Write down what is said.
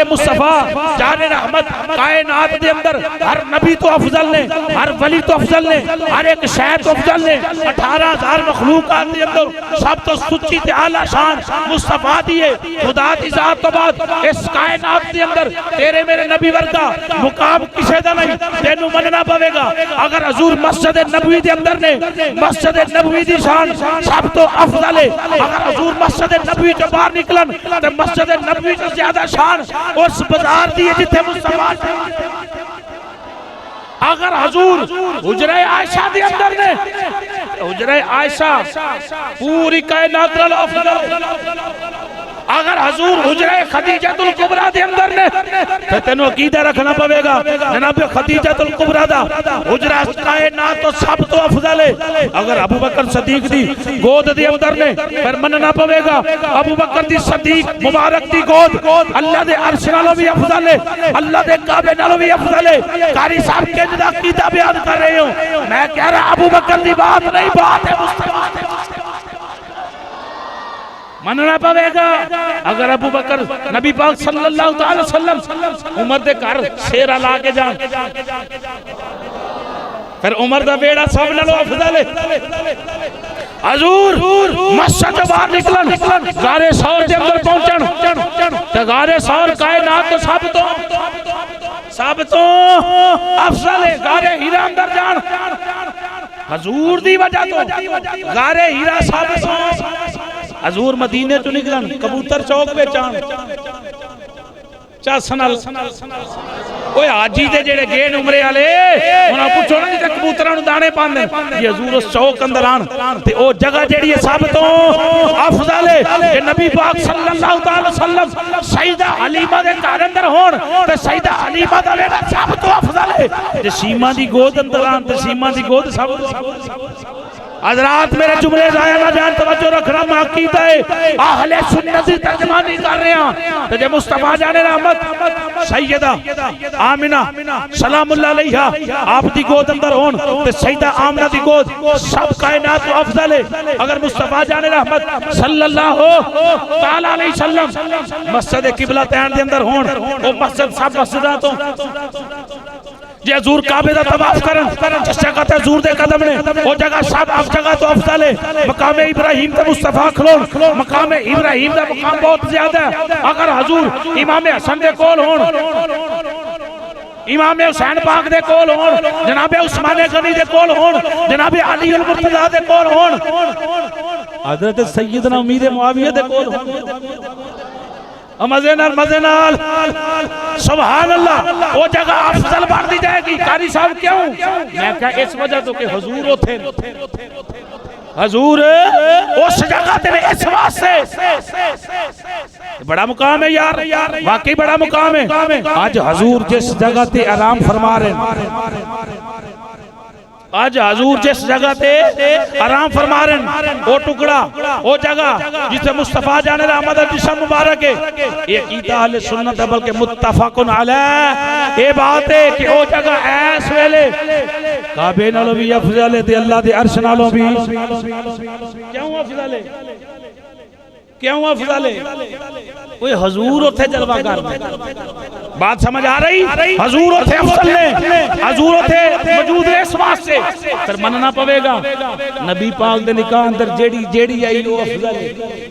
میرے مصطفیٰ جان رحمت کائنات دے اندر ہر نبی تو افضل نے، ہر ولی تو افضل نے، ہر ایک شہد تو افضل نے، 18,000 مخلوقات دے اندر سب تو سچی تے اعلیٰ شان مصطفیٰ دیئے خدا دی ذات تو بعد اس کائنات دے اندر تیرے میرے نبی ورگا مقام کسے دا نہیں، تینو مننا پوے گا۔ اگر حضور مسجد نبوی دے اندر نے مسجد نبوی دی شان سب تو افضل ہے، اگر حضور مسجد نبوی جو باہر نکلن تو مسجد نبوی جو زیادہ شان اس بازار دیئے جتے مصطفیٰ، اگر حضور حجرہ عائشہ دے اندر نے حجرہ عائشہ پوری کائنات افضل، اگر حضور حجرہ خدیجۃ الکبریٰ دے اندر نے تو تینوں عقیدہ رکھنا پوے گا جناب خدیجۃ الکبریٰ دا حجرہ کائنات تو سب تو افضل ہے، اگر ابو بکر صدیق دی گود دے اندر نے پھر مننا پوے گا ابو بکر دی صدیق مبارک دی گود اللہ دے عرش نالوں بھی افضل ہے، اللہ دے کعبے نالوں بھی افضل ہے۔ قاری صاحب کے جدا عقیدہ بیان کر رہے ہوں، میں کہہ رہا ابو بکر دی بات نہیں، بات ہے مصطفیٰ مننا پوے گا۔ اگر ابو بکر نبی پاک صلی اللہ علیہ وسلم عمر دے گھر شیرہ لا کے جان پھر عمر دا بیڑا سب نالوں افضل ہے۔ حضور مسجد باہر نکلن غار ثور دے اندر پہنچن تے غار ثور کائنات تو سب تو افضل ہے، غار ہیرا اندر جان حضور دی وجہ تو غار ہیرا سب تو حضور مدینے تو نکلن کبوتر چوک پہ چان چا سنال اوہ آجی دے جڑے گین عمرے آلے انہاں پوچھو نا جیتے کبوترانو دانے پاندے یہ حضور اس چوک اندر آن تے او جگہ جڑی ہے سب تو افضل ہے کہ نبی پاک صلی اللہ علیہ وسلم سیدہ حلیمہ دے گھر اندر ہون تے سیدہ حلیمہ دا بیٹا سب تو افضل ہے تے سیمہ دی گود اندر آن تے سیمہ دی گود سب تو حضرات میرے جملے ضائع نہ جان توجہ رکھنا معقیدہ ہے اہل سنت سے ترجمانی کر رہے ہیں تو جب مصطفیٰ جان رحمت سیدہ آمنہ سلام اللہ علیہ آپ دی گود اندر ہون تو سیدہ آمنہ دی گود سب کائنات و افضل ہے۔ اگر مصطفیٰ جان رحمت صلی اللہ علیہ وسلم مسجد قبلہ تین دے اندر ہون وہ مسجد سب مسجداتوں جی حضور کعبے دا طواف کرن جس جگہ تے حضور دے قدم نے وہ جگہ سب اف جگہ تو افضل ہے۔ مقام ابراہیم تے مصطفیٰ کھلون مقام ابراہیم دا مقام بہت زیادہ ہے۔ اگر حضور امام حسن دے کول ہون امام حسین پاک دے کول ہون جناب عثمان غنی دے کول ہون جناب علی المرتضیٰ دے کول ہون حضرت سیدنا امیر معاویہ دے کول ہون مزینال سبحان اللہ وہ جگہ افضل بار دی جائے گی۔ قاری صاحب کیوں؟ میں کہا اس وجہ تو کہ حضور ہوتے حضور اس جگہ تے اس واسطے بڑا مقام ہے یار، واقعی بڑا مقام ہے۔ آج حضور جس جگہ تے آرام فرما رہے ہیں آج حضور جس جگہ تے آرام فرما رہے ہیں وہ ٹکڑا وہ جگہ جسے مصطفیٰ جان رحمت جسم مبارک ہے یہ عقیدہ اہل سنت ہے بلکہ متفقن علیہ یہ بات ہے کہ وہ جگہ ایس ویلے کعبے نالوں بھی افضل ہے تے اللہ دے عرش نالوں بھی کیوں افضل ہے کیوں افضل ہے وہ حضور ہوتے جلوہ کر بات سمجھ آ رہی حضور ہوتے افضل نے حضور ہوتے موجود ہے اس واسطے پھر مننا پوے گا نبی پاک دے نکاح اندر جیڑی آئی وہ افضل ہے۔